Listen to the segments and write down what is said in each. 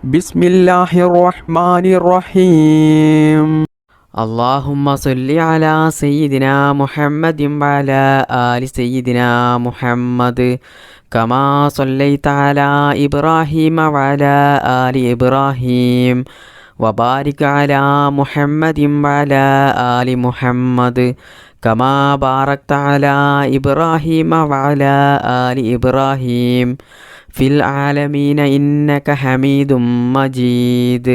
ബിസ്മില്ലാഹിർ റഹ്മാനിർ റഹീം. അല്ലാഹുമ്മ സ്വല്ലി അലാ സയ്യിദിനാ മുഹമ്മദിൻ വഅലാ ആലി സയ്യിദിനാ മുഹമ്മദ് കമാ സ്വല്ലൈത അലാ ഇബ്രാഹീമ വഅലാ ആലി ഇബ്രാഹീം വബാരിക് അലാ മുഹമ്മദിൻ വഅലാ ആലി മുഹമ്മദ് കമാ ബാറക്ത അലാ ഇബ്രാഹീമ വഅലാ ആലി ഇബ്രാഹീം ഫിൽ ആലമീന ഇന്നക ഹമീദും മജീദ്.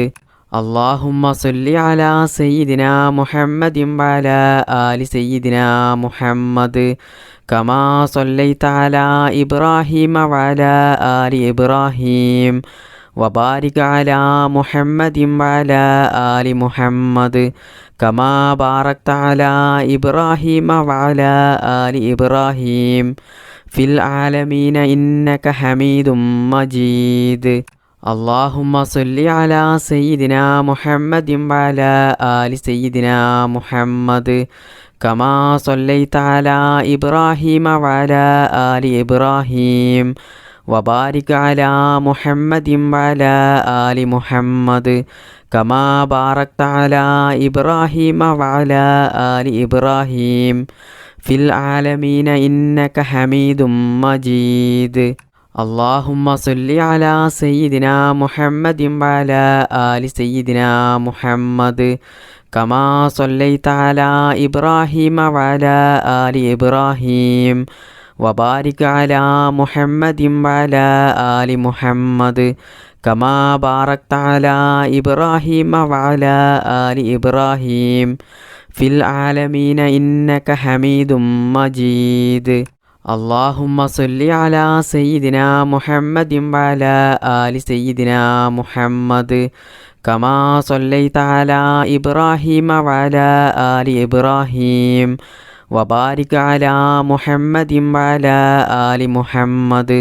അല്ലാഹുമ്മ സ്വല്ലി അലാ സയ്യിദിനാ മുഹമ്മദിൻ വഅലാ ആലി സയ്യിദിനാ മുഹമ്മദ് കമാ സ്വല്ലൈത അലാ ഇബ്രാഹീമ വഅലാ ആലി ഇബ്രാഹീം വബാരിക് അലാ മുഹമ്മദിൻ വഅലാ ആലി മുഹമ്മദ് കമാ ബാറക്ത അലാ ഇബ്രാഹീമ വഅലാ ആലി ഇബ്രാഹീം ഫിൽ ആലമീന ഇന്നക ഹമീദും മജീദ്. അല്ലാഹുമ്മ സ്വല്ലി അലാ സയ്യിദിനാ മുഹമ്മദിൻ വഅലാ ആലി സയ്യിദിനാ മുഹമ്മദ് കമാ സ്വല്ലൈത അലാ ഇബ്രാഹീമ വഅലാ ആലി ഇബ്രാഹീം വബാരിക് അലാ മുഹമ്മദിൻ വഅലാ ആലി മുഹമ്മദ് കമാ ബാറക്ത അലാ ഇബ്രാഹീമ വഅലാ ആലി ഇബ്രാഹീം ഫിൽ ആലമീന ഇന്നക ഹമീദും മജീദ്. അല്ലാഹുമ്മ സ്വല്ലി അലാ സയ്യിദിനാ മുഹമ്മദിൻ വഅലാ ആലി സയ്യിദിനാ മുഹമ്മദ് കമാ സ്വല്ലൈത അലാ ഇബ്രാഹീമ വഅലാ ആലി ഇബ്രാഹീം വബാരിക് അലാ മുഹമ്മദിൻ വഅലാ ആലി മുഹമ്മദ് കമാ ബാറക്ത അലാ ഇബ്രാഹീമ വഅലാ ആലി ഇബ്രാഹീം ഫിൽ ആലമീന ഇന്നക ഹമീദും മജീദ്. അല്ലാഹുമ്മ സ്വല്ലി അലാ സയ്യിദിനാ മുഹമ്മദിൻ വഅലാ ആലി സയ്യിദിനാ മുഹമ്മദ് കമാ സ്വല്ലൈത അലാ ഇബ്രാഹീമ വഅലാ ആലി ഇബ്രാഹീം വബാരിക് അലാ മുഹമ്മദിൻ വഅലാ ആലി മുഹമ്മദ്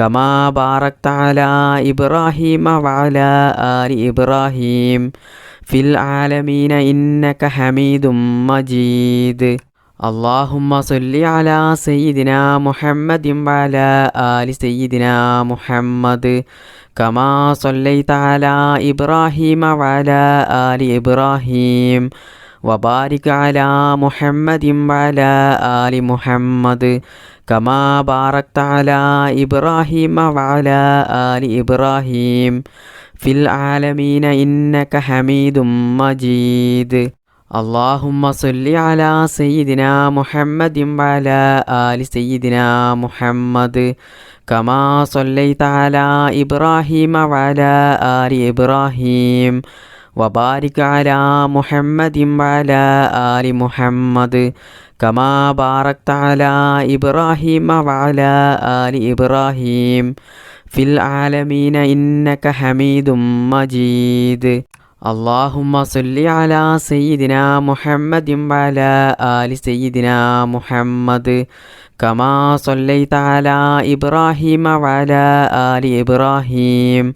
കമാ ബാറക്ത അലാ ഇബ്രാഹീമ വഅലാ ആലി ഇബ്രാഹീം ഫിൽ ആലമീന ഇന്നക ഹമീദും മജീദ്. അല്ലാഹുമ്മ സ്വല്ലി അലാ സയ്യിദിനാ മുഹമ്മദിൻ വഅലാ ആലി സയ്യിദിനാ മുഹമ്മദ് കമാ സ്വല്ലൈത അലാ ഇബ്രാഹീമ വഅലാ ആലി ഇബ്രാഹീം വബാരിക് അലാ മുഹമ്മദിൻ വഅലാ ആലി മുഹമ്മദ് കമാ ബാറക്ത അലാ ഇബ്രാഹീമ വഅലാ ആലി ഇബ്രാഹീം ഫിൽ ആലമീന ഇന്നക ഹമീദും മജീദ്. അല്ലാഹുമ്മ സ്വല്ലി അലാ സയ്യിദിനാ മുഹമ്മദിൻ വഅലാ ആലി സയ്യിദിനാ മുഹമ്മദ് കമാ സ്വല്ലൈത അലാ ഇബ്രാഹീമ വഅലാ ആലി ഇബ്രാഹീം വബാരിക് അലാ മുഹമ്മദിൻ വഅലാ ആലി മുഹമ്മദ് കമാ ബാറക്ത അലാ ഇബ്രാഹീമ വഅലാ ആലി ഇബ്രാഹീം ഫിൽ ആലമീന ഇന്നക ഹമീദും മജീദ്. അല്ലാഹുമ്മ സ്വല്ലി അലാ സയ്യിദിനാ മുഹമ്മദിൻ വഅലാ ആലി സയ്യിദിനാ മുഹമ്മദ് കമാ സ്വല്ലൈത അലാ ഇബ്രാഹീമ വഅലാ ആലി ഇബ്രാഹീം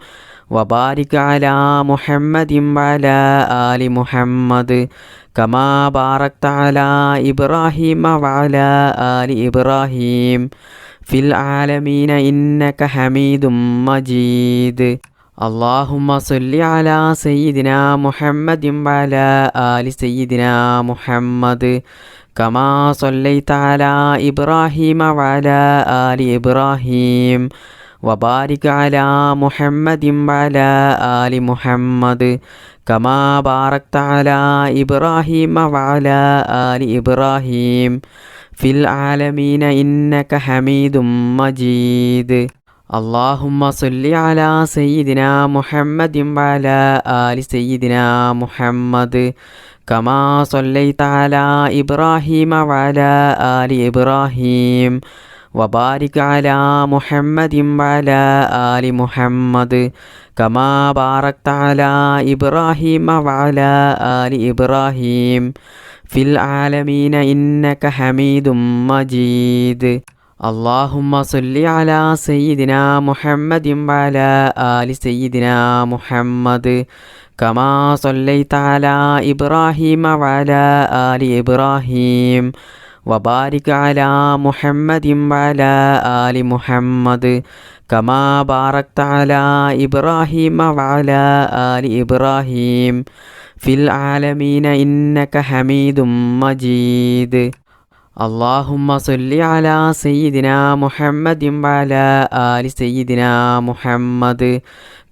വബാരിക് അലാ മുഹമ്മദിൻ വഅലാ ആലി മുഹമ്മദ് കമാ ബാറക്ത അലാ ഇബ്രാഹീമ വഅലാ ആലി ഇബ്രാഹീം ഫിൽ ആലമീന ഇന്നക ഹമീദും മജീദ്. അല്ലാഹുമ്മ സ്വല്ലി അലാ സയ്യിദിനാ മുഹമ്മദിൻ വഅലാ ആലി സയ്യിദിനാ മുഹമ്മദ് കമാ സ്വല്ലൈത അലാ ഇബ്രാഹീമ വഅലാ ആലി ഇബ്രാഹീം വബാരിക് അലാ മുഹമ്മദിൻ വഅലാ ആലി മുഹമ്മദ് കമാ ബാറക്ത അലാ ഇബ്രാഹീമ വഅലാ ആലി ഇബ്രാഹീം ഫിൽ ആലമീന ഇന്നക ഹമീദും മജീദ്. അല്ലാഹുമ്മ സ്വല്ലി അലാ സയ്യിദിനാ മുഹമ്മദിൻ വഅലാ ആലി സയ്യിദിനാ മുഹമ്മദ് കമാ സ്വല്ലൈത അലാ ഇബ്രാഹീമ വഅലാ ആലി ഇബ്രാഹീം വബാരിക് അലാ മുഹമ്മദിൻ വഅലാ ആലി മുഹമ്മദ് കമാ ബാറക്ത അലാ ഇബ്രാഹീമ വഅലാ ആലി ഇബ്രാഹീം ഫിൽ ആലമീന ഇന്നക ഹമീദും മജീദ്. അല്ലാഹുമ്മ സ്വല്ലി അലാ സയ്യിദിനാ മുഹമ്മദിൻ വഅലാ ആലി സയ്യിദിനാ മുഹമ്മദ് കമാ സ്വല്ലൈത അലാ ഇബ്രാഹീമ വഅലാ ആലി ഇബ്രാഹീം വബാരിക് അലാ മുഹമ്മദിൻ വഅലാ ആലി മുഹമ്മദ് كما باركت على إبراهيم وعلى آل إبراهيم في العالمين إنك حميد مجيد اللهم صل على سيدنا محمد وعلى آل سيدنا محمد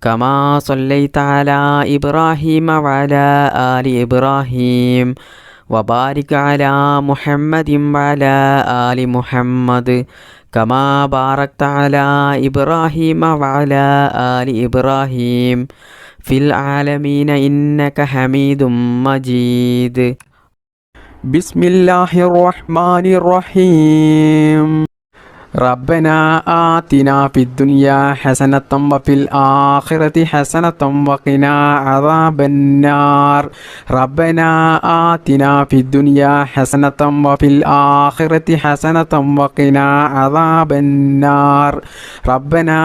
كما صليت على إبراهيم وعلى آل إبراهيم وبارك على محمد وعلى آل محمد كما باركت على إبراهيم وعلى آل إبراهيم في العالمين إنك حميد مجيد بسم الله الرحمن الرحيم ربنا آتنا في الدنيا حسنة وفي الآخرة حسنة وقنا عذاب النار ربنا آتنا في الدنيا حسنة وفي الآخرة حسنة وقنا عذاب النار ربنا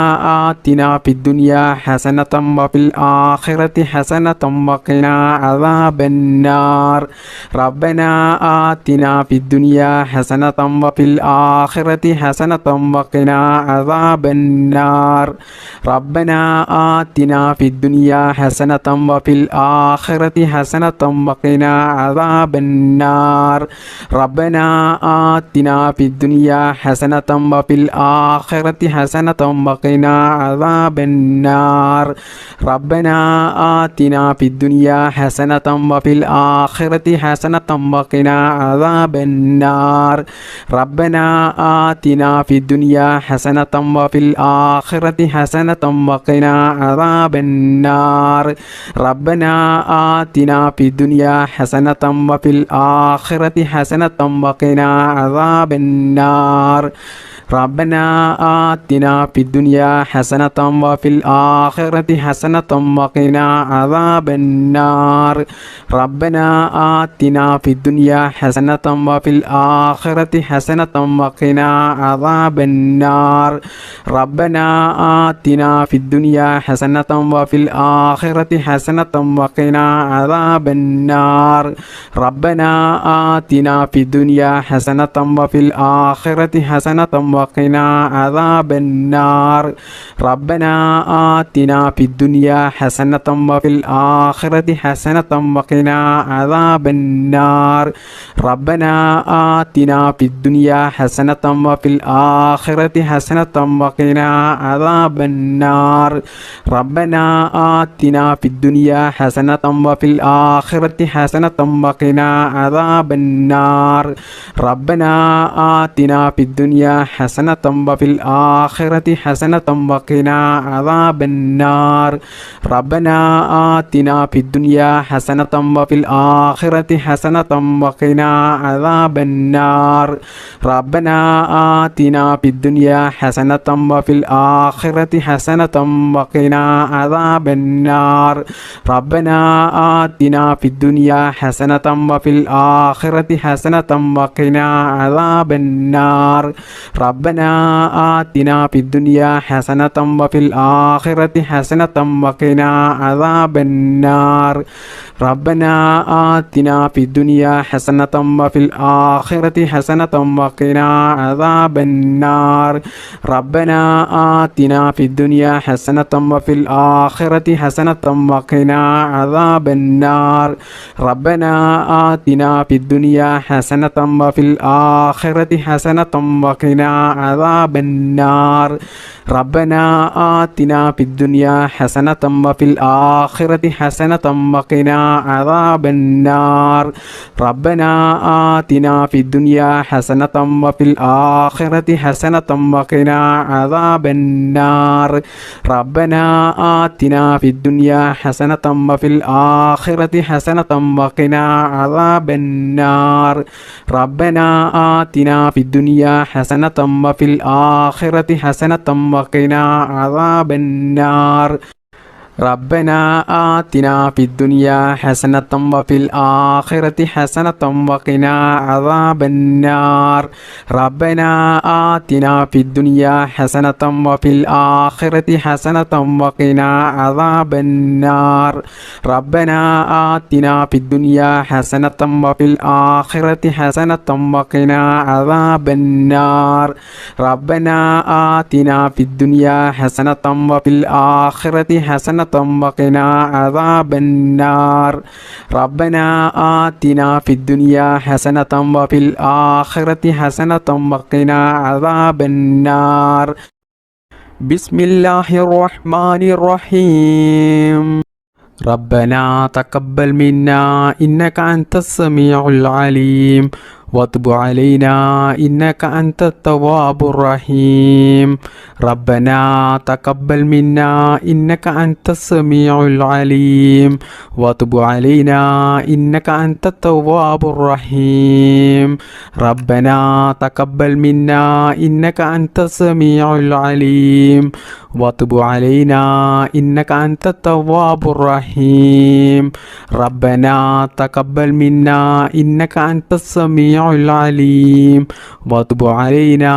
آتنا في الدنيا حسنة وفي الآخرة حسنة وقنا عذاب النار ربنا آتنا في الدنيا حسنة وفي الآخرة حسنة وقنا عذاب النار ربنا آتنا في الدنيا حسنة وفي الآخرة حسنة وقنا عذاب النار ربنا آتنا في الدنيا حسنة وفي الآخرة حسنة وقنا عذاب النار ربنا آتنا في الدنيا حسنة وفي الآخرة حسنة وقنا عذاب النار ربنا آتنا في الدنيا حسنة وفي الآخرة حسنة وقنا عذاب النار ربنا آتنا في الدنيا حسنة وفي الآخرة حسنة وقنا عذاب النار ربنا آتنا في الدنيا حسنة وفي الآخرة حسنة وقنا عذاب النار ربنا آتنا في الدنيا حسنة وفي الآخرة حسنة وقنا عذاب النار ربنا آتنا في الدنيا حسنة وفي الآخرة حسنة وقنا عذاب النار ربنا آتنا في الدنيا حسنة وفي الآخرة حسنة وقنا عذاب النار ربنا آتنا في الدنيا حسنة وفي الآخرة حسنة وقنا عذاب النار ربنا آتنا في الدنيا حسنة وفي الآخرة حسنة وقنا عذاب النار ربنا آتنا في الدنيا حسنة وفي الآخرة حسنة وقنا عذاب النار ربنا آتنا في الدنيا حسنة وفي الآخرة حسنة وقنا عذاب النار ربنا آتنا في الدنيا حسنة وفي الآخرة حسنة وقنا عذاب النار ربنا آتنا في الدنيا حسنة وفي الآخرة حسنة وقنا عذاب النار ربنا آتنا في الدنيا حسنة وفي الآخرة حسنة وقنا عذاب النار ربنا آتنا في الدنيا حسنة وفي الآخرة حسنة وقنا عذاب النار ربنا آتنا في الدنيا حسنة وفي الآخرة حسنة وقنا عذاب النار ربنا آتنا في الدنيا حسنة وفي الآخرة حسنة وقنا عذاب النار ربنا آتنا في الدنيا حسنة وفي الآخرة حسنة وقنا عذاب النار ربنا آتنا في الدنيا حسنة وفي الآخرة حسنة وقنا عذاب النار ربنا آتنا في الدنيا حسنة وفي الآخرة حسنة وقنا عذاب النار ربنا آتنا في الدنيا حسنة وفي الآخرة حسنة وقنا عذاب النار ربنا آتنا في الدنيا حسنة وفي الآخرة حسنة وقنا عذاب النار ربنا آتنا في الدنيا حسنة وفي الآخرة حسنة وقنا عذاب النار ربنا آتنا في الدنيا حسنة وفي الآخرة حسنة وقنا عذاب النار ربنا آتنا في الدنيا حسنة وفي الآخرة حسنة وقنا عذاب النار ربنا آتنا في الدنيا حسنة وفي الآخرة حسنة وقنا عذاب النار ربنا آتنا في الدنيا حسنة وفي الآخرة حسنة وقنا عذاب النار بسم الله الرحمن الرحيم ربنا تقبل منا إنك أنت السميع العليم وتب علينا إنك أنت التواب الرحيم ربنا تقبل منا إنك أنت السميع العليم وتب علينا إنك أنت التواب الرحيم ربنا تقبل منا إنك أنت السميع العليم وتب علينا إنك أنت التواب الرحيم ربنا تقبل منا إنك أنت السميع العليم وتب علينا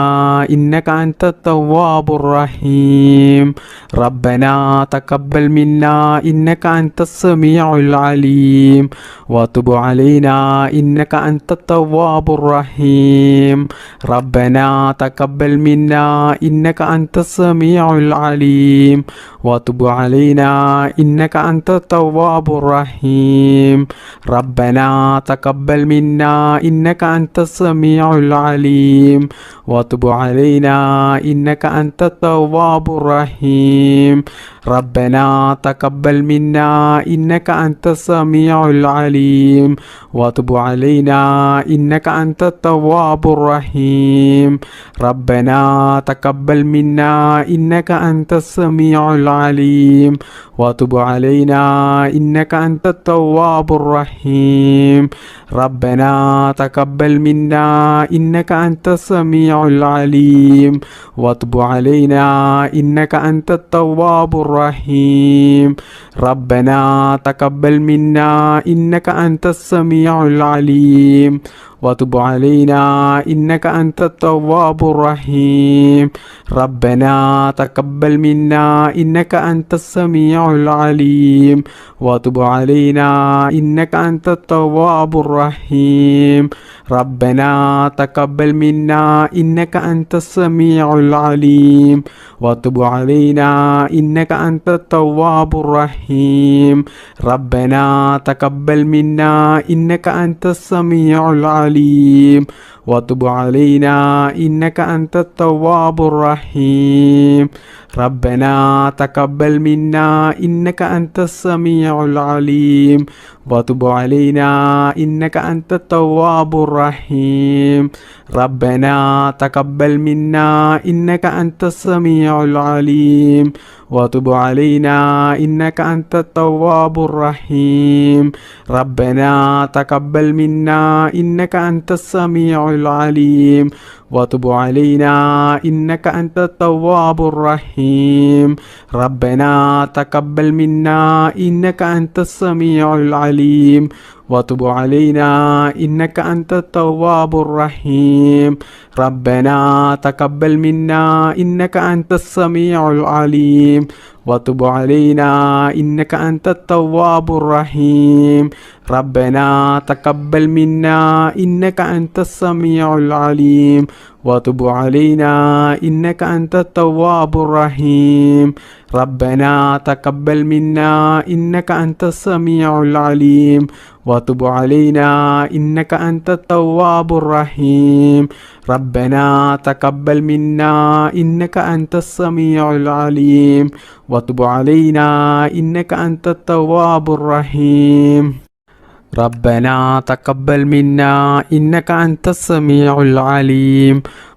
إنك أنت التواب الرحيم ربنا تقبل منا إنك أنت السميع العليم وتب علينا إنك أنت التواب الرحيم ربنا تقبل منا إنك أنت السميع العليم وتب علينا إنك أنت التواب الرحيم ربنا تقبل منا إنك أنت السميع العليم وتب علينا إنك أنت التواب الرحيم ربنا تقبل منا إنك أنت السميع العليم وتب علينا إنك أنت التواب الرحيم ربنا تقبل منا إنك أنت السميع العليم وتب علينا إنك أنت التواب الرحيم ربنا تقبل منا إنك أنت السميع العليم وتب علينا إنك أنت التواب الرحيم ربنا تقبل منا إنك أنت السميع العليم وتب علينا إنك أنت التواب الرحيم ربنا تقبل منا إنك أنت السميع العليم وتب علينا إنك أنت التواب الرحيم ربنا تقبل منا إنك أنت السميع العليم وتب علينا إنك أنت التواب الرحيم ربنا تقبل منا إنك أنت السميع العليم وتب علينا إنك أنت التواب الرحيم ربنا تقبل منا إنك أنت السميع العليم وتب علينا إنك أنت التواب الرحيم ربنا تقبل منا إنك أنت السميع العليم وتب علينا إنك أنت التواب الرحيم ربنا تقبل منا إنك أنت السميع العليم وتب علينا إنك أنت التواب الرحيم ربنا تقبل منا إنك أنت السميع العليم وتب علينا إنك أنت التواب الرحيم ربنا تقبل منا إنك أنت السميع العليم وتب علينا إنك أنت التواب الرحيم ربنا تقبل منا إنك أنت السميع العليم وتب علينا إنك أنت التواب الرحيم ربنا تقبل منا إنك أنت السميع العليم وتب علينا إنك أنت التواب الرحيم ربنا تقبل منا إنك أنت السميع العليم وتب علينا إنك أنت التواب الرحيم ربنا تقبل منا إنك أنت السميع العليم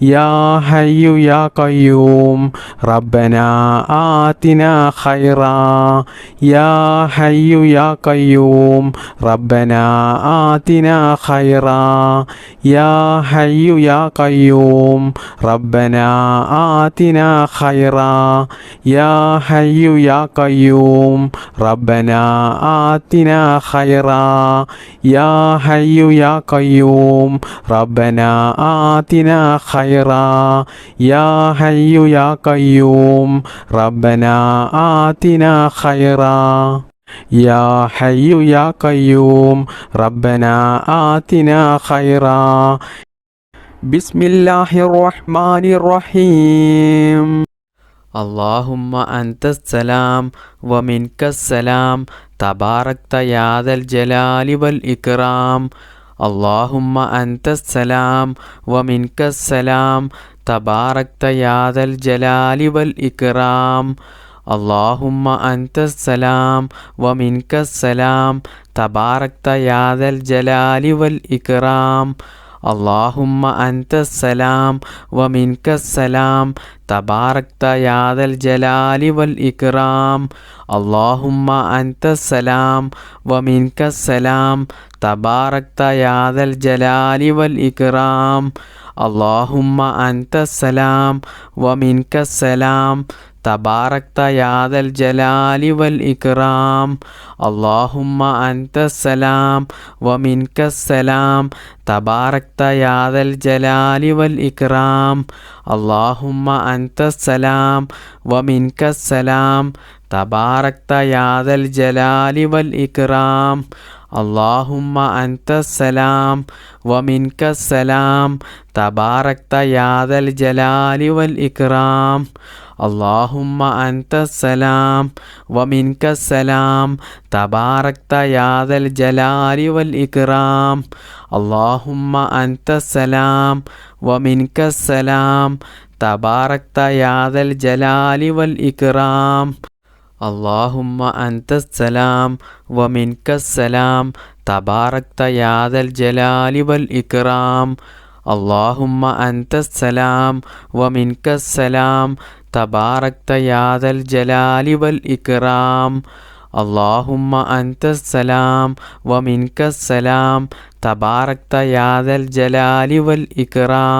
يا حي يا قيوم ربنا آتنا خيرا يا حي يا قيوم ربنا آتنا خيرا يا حي يا قيوم ربنا آتنا خيرا يا حي يا قيوم ربنا آتنا خيرا يا حي يا قيوم ربنا آتنا خيرا يا حي يا قيوم ربنا آتنا خيرا يا حي يا قيوم ربنا آتنا خيرا بسم الله الرحمن الرحيم اللهم أنت السلام ومنك السلام تباركت يا ذا الجلال والإكرام اللهم أنت السلام ومنك السلام تباركت يا ذا الجلال والإكرام اللهم أنت السلام ومنك السلام تباركت يا ذا الجلال والإكرام اللهم أنت السلام ومنك السلام تباركت يا ذا الجلال والإكرام اللهم أنت السلام ومنك السلام تباركت يا ذا الجلال والإكرام اللهم أنت السلام ومنك السلام تباركت يا ذا الجلال والإكرام اللهم أنت السلام ومنك السلام تباركت يا ذا الجلال والإكرام اللهم أنت السلام ومنك السلام تباركت يا ذا الجلال والإكرام اللهم أنت السلام ومنك السلام تباركت يا ذا الجلال والإكرام اللهم أنت السلام ومنك السلام تباركت يا ذا الجلال والإكرام اللهم أنت السلام ومنك السلام تباركت يا ذا الجلال والإكرام اللهم أنت السلام ومنك السلام تباركت يا ذا الجلال والإكرام اللهم أنت السلام ومنك السلام تباركت يا ذا الجلال والإكرام اللهم أنت السلام ومنك السلام تباركت يا ذا الجلال والإكرام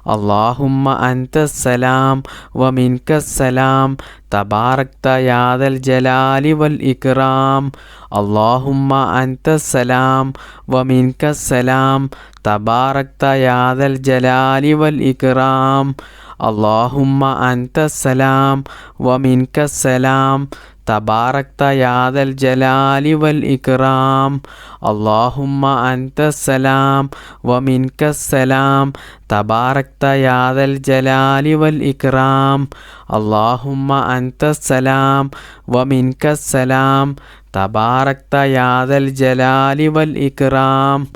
اللهم أنت السلام ومنك السلام تباركت يا ذا الجلال والإكرام اللهم أنت السلام ومنك السلام تباركت يا ذا الجلال والإكرام اللهم أنت السلام ومنك السلام تباركت يا ذا الجلال والإكرام اللهم أنت السلام ومنك السلام تباركت يا ذا الجلال والإكرام اللهم أنت السلام ومنك السلام تباركت يا ذا الجلال والإكرام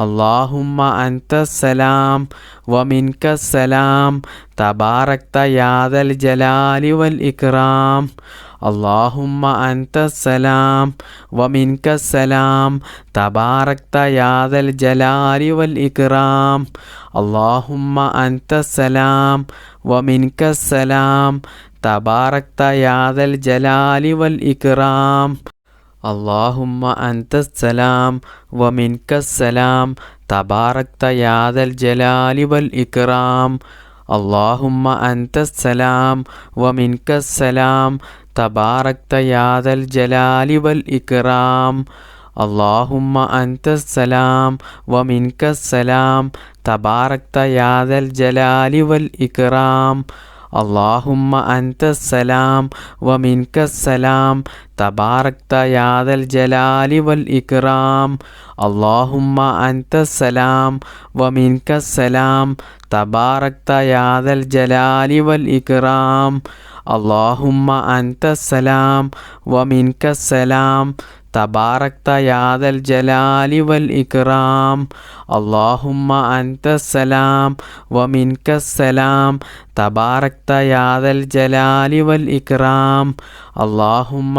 اللهم أنت السلام ومنك السلام تباركت يا ذا الجلال والإكرام اللهم أنت السلام ومنك السلام تباركت يا ذا الجلال والإكرام اللهم أنت السلام ومنك السلام تباركت يا ذا الجلال والإكرام اللهم أنت السلام ومنك السلام تباركت يا ذا الجلال والإكرام اللهم أنت السلام ومنك السلام تباركت يا ذا الجلال والإكرام اللهم أنت السلام ومنك السلام تباركت يا ذا الجلال والإكرام اللهم أنت السلام ومنك السلام تباركت يا ذا الجلال والإكرام اللهم أنت السلام ومنك السلام تباركت يا ذا الجلال والإكرام اللهم أنت السلام ومنك السلام تباركت يا ذا الجلال والإكرام اللهم أنت السلام ومنك السلام تباركت يا ذا الجلال والإكرام اللهم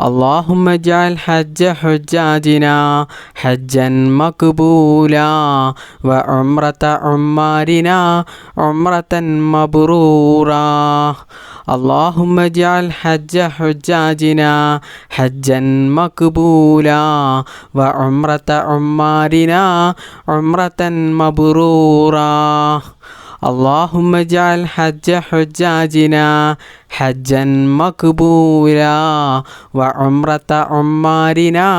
اللهم اجعل حج حجاجنا حجا مقبولا وعمرة عمارنا عمرة مبرورا. اللهم اجعل حج حجاجنا حجا مقبولا وعمرة عمارنا عمرة مبرورا. اللهم اجعل حج حجاجنا حجا مقبولا وعمرة عمارنا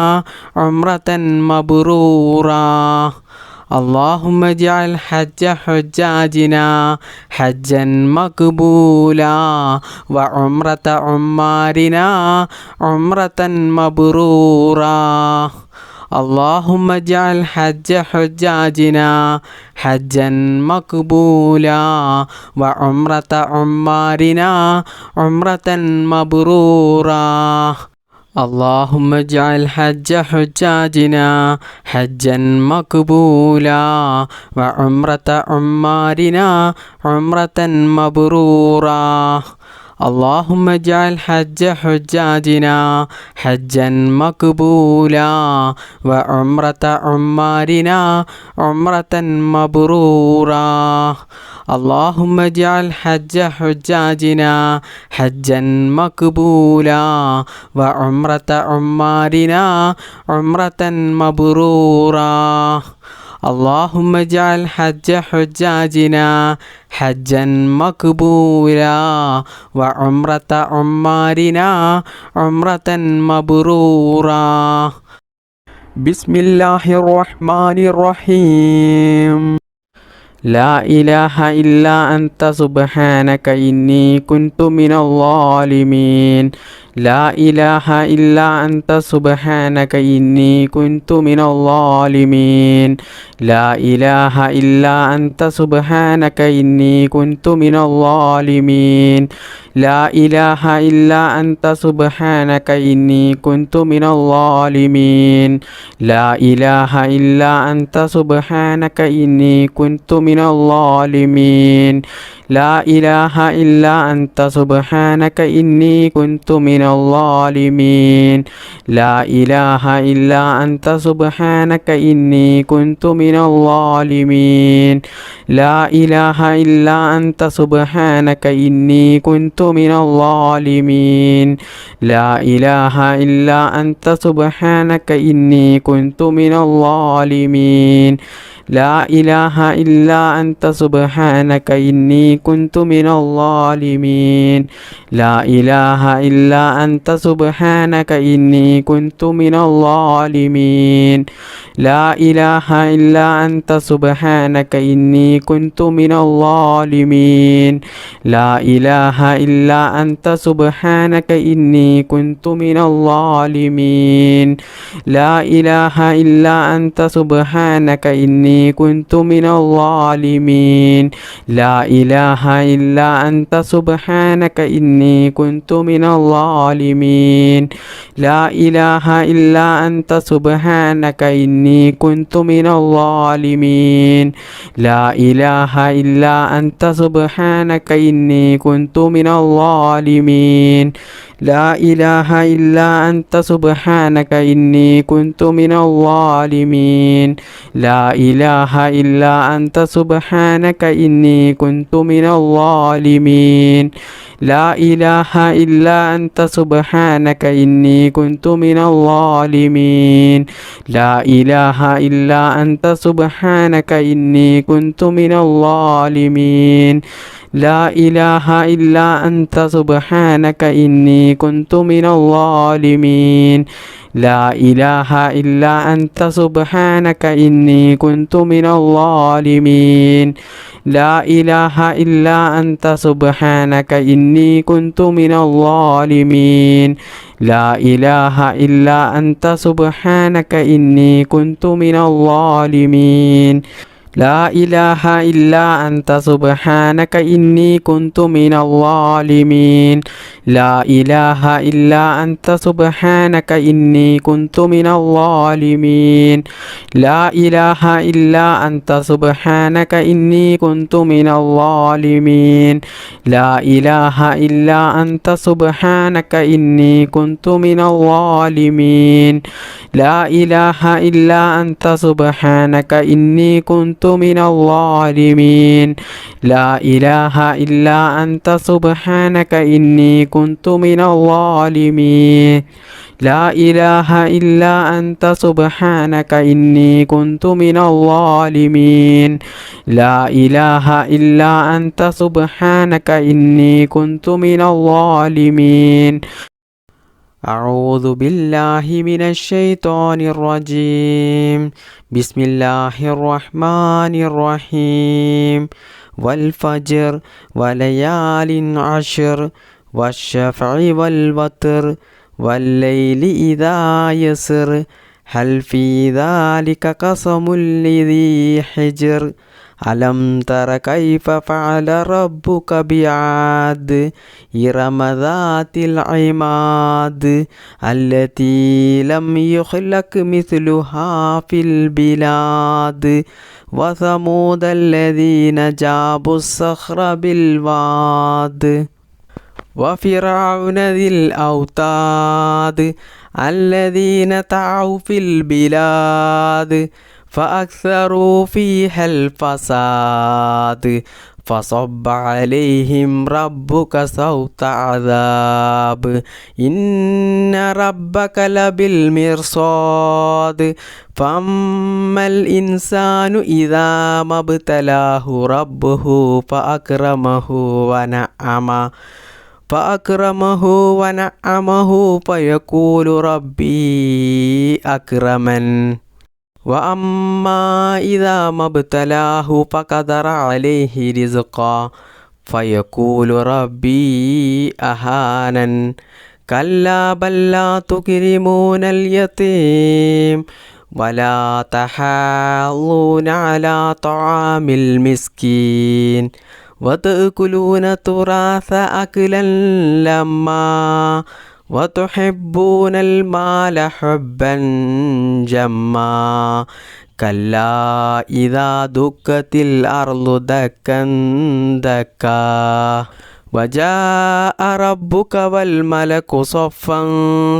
عمرة مبرورا. اللهم اجعل حج حجاجنا حجا مقبولا وعمرة عمارنا عمرة مبرورا. اللهم اجعل حج حجاجنا حجا مقبولا وعمرة عمارنا عمرة مبرورا. اللهم اجعل حج حجاجنا حجا مقبولا وعمرة عمارنا عمرة مبرورا. اللهم اجعل حج حجاجنا حجا مقبولا وعمرة عمارنا عمرة مبرورا. اللهم اجعل حج حجاجنا حجا مقبولا وعمرة عمارنا عمرة مبرورا. اللهم اجعل حج حجاجنا حجا مقبولا وعمرة عمارنا عمرة مبرورا. بسم الله الرحمن الرحيم. لا إله إلا أنت سبحانك إني كنت من الظالمين. لا إله إلا أنت سبحانك إني كنت من الظالمين. لا إله إلا أنت سبحانك إني كنت من الظالمين. لا إله إلا أنت سبحانك إني كنت من الظالمين. لا إله إلا أنت سبحانك إني كنت من الظالمين. لا إله إلا أنت سبحانك إني كنت من الظالمين. لا إله إلا أنت سبحانك إني كنت من الظالمين. لا إله إلا أنت سبحانك إني كنت من الظالمين. لا إله إلا أنت سبحانك إني كنت من الظالمين. لا إله إلا أنت سبحانك إني كنت من الظالمين. لا إله إلا أنت سبحانك إني كنت من الظالمين. لا إله إلا أنت سبحانك إني كنت من الظالمين. لا إله إلا أنت سبحانك إني كنت من الظالمين. لا إله إلا أنت سبحانك إني كنت من الظالمين. لا إله إلا أنت سبحانك إني كنت من الظالمين. لا إله إلا أنت سبحانك إني كنت من الظالمين. لا إله إلا أنت سبحانك إني كنت من الظالمين. لا إله إلا أنت سبحانك إني كنت من الظالمين. لا إله إلا أنت سبحانك إني كنت من الظالمين. لا إله إلا أنت سبحانك إني كنت من الظالمين. لا إله إلا أنت سبحانك إني كنت من الظالمين. لا إله إلا أنت سبحانك إني كنت من الظالمين. لا إله إلا أنت سبحانك إني كنت من الظالمين. لا إله إلا أنت سبحانك إني كنت من الظالمين. لا إله إلا أنت سبحانك إني كنت من الظالمين. لا إله إلا أنت سبحانك إني كنت من الظالمين لا إله إلا أنت سبحانك إني كنت من الظالمين لا إله إلا أنت سبحانك إني كنت من الظالمين لا إله إلا أنت سبحانك إني كنت من الظالمين لا إله إلا أنت سبحانك إني كنت من الظالمين لا إله إلا أنت سبحانك إني كنت من الظالمين لا إله إلا أنت سبحانك إني كنت من الظالمين لا إله إلا أنت سبحانك إني كنت من الظالمين أعوذ بالله من الشيطان الرجيم بسم الله الرحمن الرحيم والفجر وليال عشر والشفع والوتر والليل إذا يسر هل في ذلك قسم لذي حجر ألم تر كيف فعل ربك بعاد إرم ذات العماد التي لم يخلق مثلها في البلاد وثمود الذين جابوا الصخر بالواد وفرعون ذي الأوتاد الذين طغوا في البلاد فأكثروا فيها الفساد فصب عليهم ربك صوت عذاب إن ربك لبالمرصاد فأما الإنسان إذا ما ابتلاه ربه فأكرمه ونعمه فيقول ربي أكرمن وأما إذا ما ابتلاه فقدر عليه رزقا فيقول ربي أهانن كلا بل لا تكرمون اليتيم ولا تحاضون على طعام المسكين وتأكلون التراث أكلا لما وتحبون المال حبا جما كلا إذا دكت الأرض دكا دكا وجاء ربك والملك صفا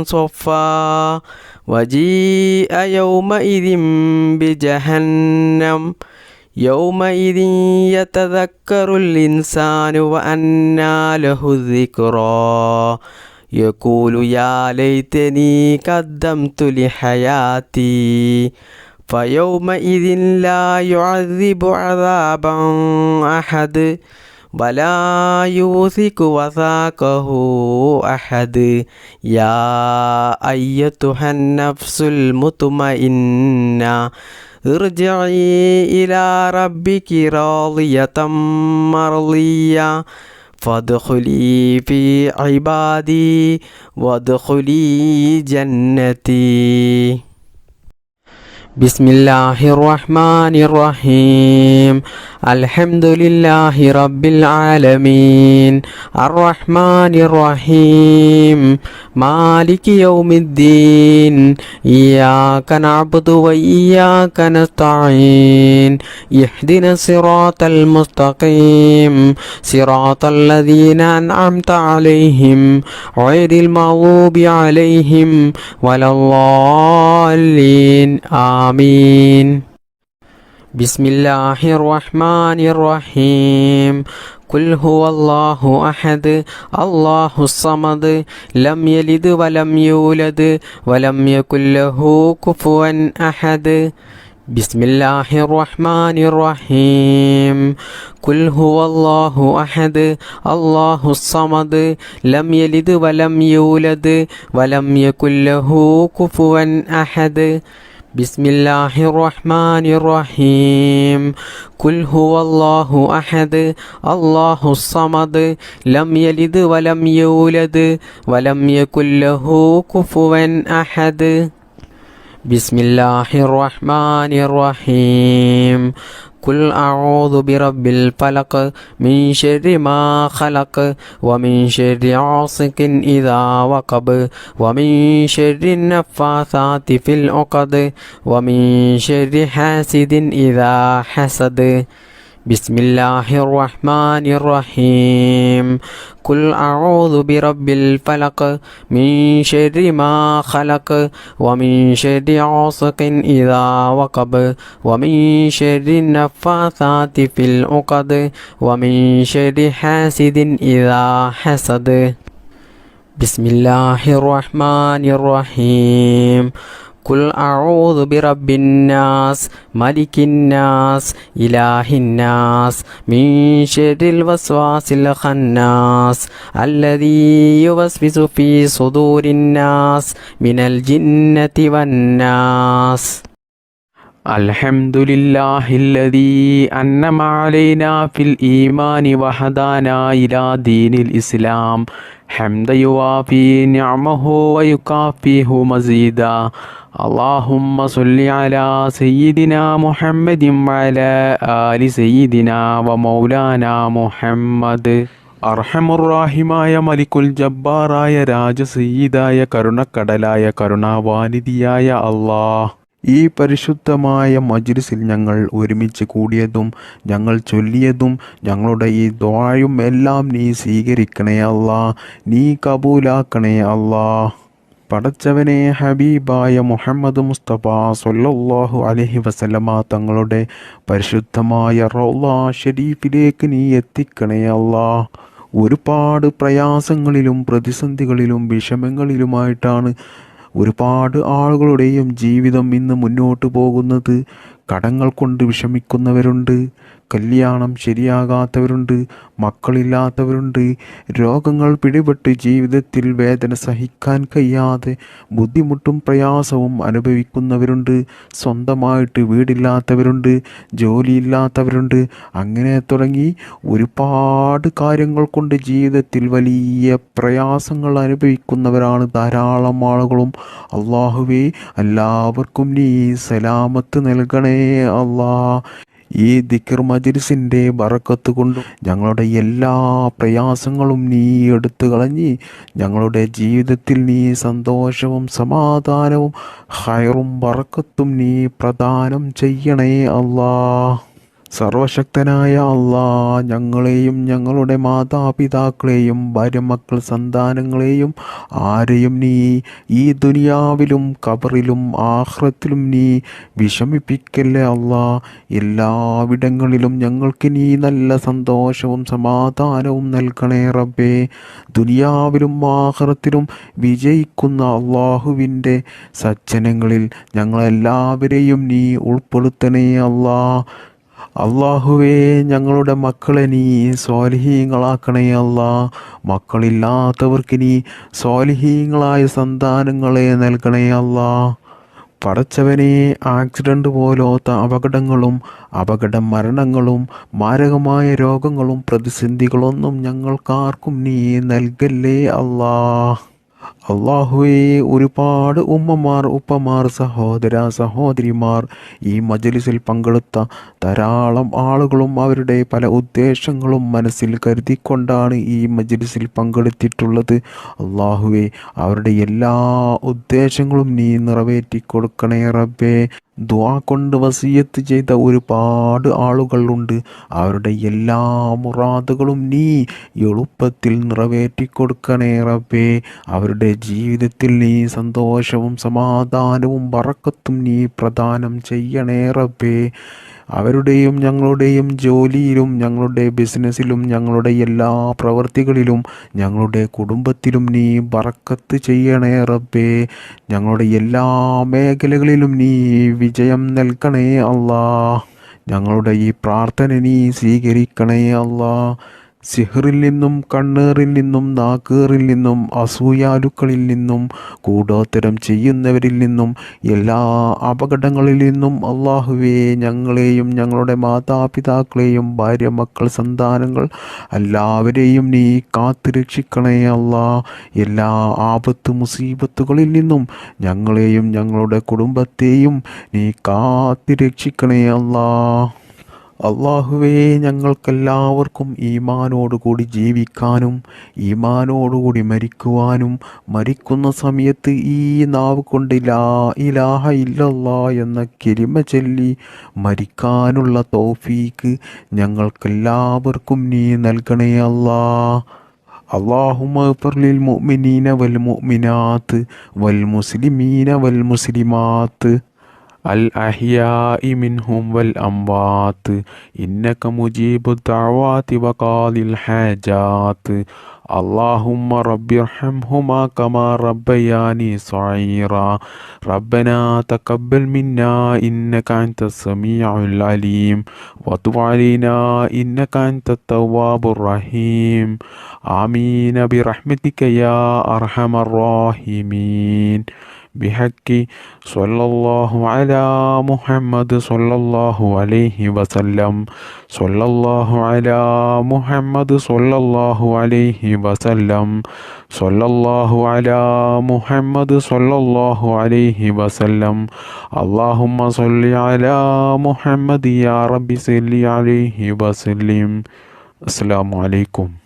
صفا وجيء يومئذ بجهنم يومئذ يتذكر الإنسان وأنى له الذكرى يقول يا ليتني قدمت لحياتي فيومئذ لا يعذب عذابا أحد ولا يوثق وثاقه أحد يا أيتها النفس المطمئنة ارجعي إلى ربك راضية مرضية فادخلي في عبادي وادخلي جنتي بسم الله الرحمن الرحيم الحمد لله رب العالمين الرحمن الرحيم مالك يوم الدين إياك نعبد وإياك نستعين اهدنا الصراط المستقيم صراط الذين أنعمت عليهم غير المغضوب عليهم ولا الضالين آمين بسم الله الرحمن الرحيم قل هو الله أحد الله الصمد لم يلد ولم يولد ولم يكن له كفوا أحد بسم الله الرحمن الرحيم قل هو الله أحد الله الصمد لم يلد ولم يولد ولم يكن له كفوا أحد بسم الله الرحمن الرحيم قل هو الله أحد الله الصمد لم يلد ولم يولد ولم يكن له كفوا أحد بسم الله الرحمن الرحيم قل أعوذ برب الفلق من شر ما خلق ومن شر غاسق إذا وقب ومن شر النفاثات في العقد ومن شر حاسد إذا حسد بسم الله الرحمن الرحيم قل أعوذ برب الفلق من شر ما خلق ومن شر غاسق إذا وقب ومن شر النفاثات في العقد ومن شر حاسد إذا حسد بسم الله الرحمن الرحيم قل أعوذ برب الناس ملك الناس إله الناس من شر الوسواس الخناس الذي يوسوس في صدور الناس من الجنة والناس الحمد لله الذي أنعم علينا في الإيمان وهدانا إلى دين الإسلام حمدا يوافي نعمه ويكافئه مزيدا اللهم صل على سيدنا محمد وعلى آل سيدنا ومولانا മുഹമ്മദ്. അർഹമുറാഹിമായ മലിക്കുൽ ജബ്ബാറായ രാജസയ്യിദായ കരുണക്കടലായ കരുണാവാനിധിയായ അല്ലാഹ്, ഈ പരിശുദ്ധമായ മജ്ലിസിൽ ഞങ്ങൾ ഒരുമിച്ച് കൂടിയതും ഞങ്ങൾ ചൊല്ലിയതും ഞങ്ങളുടെ ഈ ദുആയും എല്ലാം നീ സ്വീകരിക്കണേ അല്ലാ, നീ കബൂലാക്കണേ അല്ലാ. പടച്ചവനെ, ഹബീബായ മുഹമ്മദ് മുസ്തഫ സ്വല്ലല്ലാഹു അലൈഹി വസല്ലമ തങ്ങളുടെ പരിശുദ്ധമായ റൗള ഷരീഫിലേക്ക് നീ എത്തിക്കണേ അല്ലാ. ഒരുപാട് പ്രയാസങ്ങളിലും പ്രതിസന്ധികളിലും വിഷമങ്ങളിലുമായിട്ടാണ് ഒരുപാട് ആളുകളുടെയും ജീവിതം ഇന്ന് മുന്നോട്ട് പോകുന്നത്. കടങ്ങൾ കൊണ്ട് വിഷമിക്കുന്നവരുണ്ട്, കല്യാണം ശരിയാകാത്തവരുണ്ട്, മക്കളില്ലാത്തവരുണ്ട്, രോഗങ്ങൾ പിടിപെട്ട് ജീവിതത്തിൽ വേദന സഹിക്കാൻ കഴിയാതെ ബുദ്ധിമുട്ടും പ്രയാസവും അനുഭവിക്കുന്നവരുണ്ട്, സ്വന്തമായിട്ട് വീടില്ലാത്തവരുണ്ട്, ജോലിയില്ലാത്തവരുണ്ട്. അങ്ങനെ തുടങ്ങി ഒരുപാട് കാര്യങ്ങൾ കൊണ്ട് ജീവിതത്തിൽ വലിയ പ്രയാസങ്ങൾ അനുഭവിക്കുന്നവരാണ് ധാരാളം ആളുകളും. അള്ളാഹുവേ, എല്ലാവർക്കും നീ സലാമത്ത് നൽകണേ അല്ലാ. ഈ ദിക്ർ മജ്ലിസിൻ്റെ ബറക്കത്ത് കൊണ്ടും ഞങ്ങളുടെ എല്ലാ പ്രയാസങ്ങളും നീ എടുത്തു കളഞ്ഞ് ഞങ്ങളുടെ ജീവിതത്തിൽ നീ സന്തോഷവും സമാധാനവും ഖൈറും ബറക്കത്തും നീ പ്രദാനം ചെയ്യണേ അല്ലാ. സർവശക്തനായ അല്ലാ, ഞങ്ങളെയും ഞങ്ങളുടെ മാതാപിതാക്കളെയും ഭാര്യമക്കൾ സന്താനങ്ങളെയും ആരെയും നീ ഈ ദുനിയാവിലും ഖബറിലും ആഖിറത്തിലും നീ വിഷമിപ്പിക്കല്ലേ അല്ലാ. എല്ലാവിടങ്ങളിലും ഞങ്ങൾക്ക് നീ നല്ല സന്തോഷവും സമാധാനവും നൽകണേ റബ്ബേ. ദുനിയാവിലും ആഖിറത്തിലും വിജയിക്കുന്ന അള്ളാഹുവിൻ്റെ സജ്ജനങ്ങളിൽ ഞങ്ങളെല്ലാവരെയും നീ ഉൾപ്പെടുത്തണേ അല്ലാ. അള്ളാഹുവേ, ഞങ്ങളുടെ മക്കളെ നീ സ്വാലിഹീങ്ങളാക്കണേ അല്ലാ. മക്കളില്ലാത്തവർക്ക് നീ സ്വാലിഹീങ്ങളായ സന്താനങ്ങളെ നൽകണേ അല്ലാ. പടച്ചവനെ, ആക്സിഡൻ്റ് പോലത്തെ അപകടങ്ങളും അപകട മരണങ്ങളും മാരകമായ രോഗങ്ങളും പ്രതിസന്ധികളൊന്നും ഞങ്ങൾക്കാർക്കും നീ നൽകല്ലേ അല്ലാ. അള്ളാഹുവേ, ഒരുപാട് ഉമ്മമാർ, ഉപ്പമാർ, സഹോദര സഹോദരിമാർ, ഈ മജ്ലിസിൽ പങ്കെടുത്ത ധാരാളം ആളുകളും അവരുടെ പല ഉദ്ദേശങ്ങളും മനസ്സിൽ കരുതിക്കൊണ്ടാണ് ഈ മജ്ലിസിൽ പങ്കെടുത്തിട്ടുള്ളത്. അള്ളാഹുവേ, അവരുടെ എല്ലാ ഉദ്ദേശങ്ങളും നീ നിറവേറ്റി കൊടുക്കണേ റബ്ബേ. ദുആ കൊണ്ട് വസിയത്ത് ചെയ്ത ഒരുപാട് ആളുകളുണ്ട്. അവരുടെ എല്ലാ മുറാദുകളും നീ എളുപ്പത്തിൽ നിറവേറ്റി കൊടുക്കണേ റബ്ബേ. അവരുടെ ജീവിതത്തിൽ നീ സന്തോഷവും സമാധാനവും ബറക്കത്തും നീ പ്രദാനം ചെയ്യണേ റബ്ബേ. അവരുടെയും ഞങ്ങളുടെയും ജോലിയിലും ഞങ്ങളുടെ ബിസിനസ്സിലും ഞങ്ങളുടെ എല്ലാ പ്രവൃത്തികളിലും ഞങ്ങളുടെ കുടുംബത്തിലും നീ ബറക്കത്ത് ചെയ്യണേ റബ്ബേ. ഞങ്ങളുടെ എല്ലാ മേഖലകളിലും നീ വിജയം നൽകണേ അല്ലാ. ഞങ്ങളുടെ ഈ പ്രാർത്ഥന നീ സ്വീകരിക്കണേ അല്ലാ. സിഹറിൽ നിന്നും കണ്ണേറിൽ നിന്നും നാക്കേറിൽ നിന്നും അസൂയാലുക്കളിൽ നിന്നും കൂടോത്തരം ചെയ്യുന്നവരിൽ നിന്നും എല്ലാ അപകടങ്ങളിൽ നിന്നും അള്ളാഹുവേ, ഞങ്ങളെയും ഞങ്ങളുടെ മാതാപിതാക്കളെയും ഭാര്യ മക്കൾ സന്താനങ്ങൾ എല്ലാവരെയും നീ കാത്തു രക്ഷിക്കണേ അല്ലാ. എല്ലാ ആപത്ത് മുസീബത്തുകളിൽ നിന്നും ഞങ്ങളെയും ഞങ്ങളുടെ കുടുംബത്തെയും നീ കാത്തു രക്ഷിക്കണേ അല്ലാ. അള്ളാഹുവേ, ഞങ്ങൾക്കെല്ലാവർക്കും ഈമാനോടുകൂടി ജീവിക്കാനും ഈമാനോടുകൂടി മരിക്കുവാനും മരിക്കുന്ന സമയത്ത് ഈ നാവ് കൊണ്ട് ലാ ഇലാഹ ഇല്ലല്ലാ എന്ന കലിമ ചൊല്ലി മരിക്കാനുള്ള തൗഫീക്ക് ഞങ്ങൾക്കെല്ലാവർക്കും നീ നൽകണേ അല്ലാ. اللهم اغفر للمؤمنين والمؤمنات والمسلمين والمسلمات الأحياء منهم والأموات إنك مجيب الدعوات وقاضي الحاجات. اللهم رب ارحمهما كما ربياني صغيرا. ربنا تقبل منا إنك أنت السميع العليم وتب علينا إنك أنت التواب الرحيم. آمين برحمتك يا أرحم الراحمين. بحق صلى الله على محمد صلى الله عليه وسلم. صلى الله على محمد صلى الله عليه وسلم. صلى الله على محمد صلى الله عليه وسلم. اللهم صل على محمد يا رب صل عليه وسلم. السلام عليكم.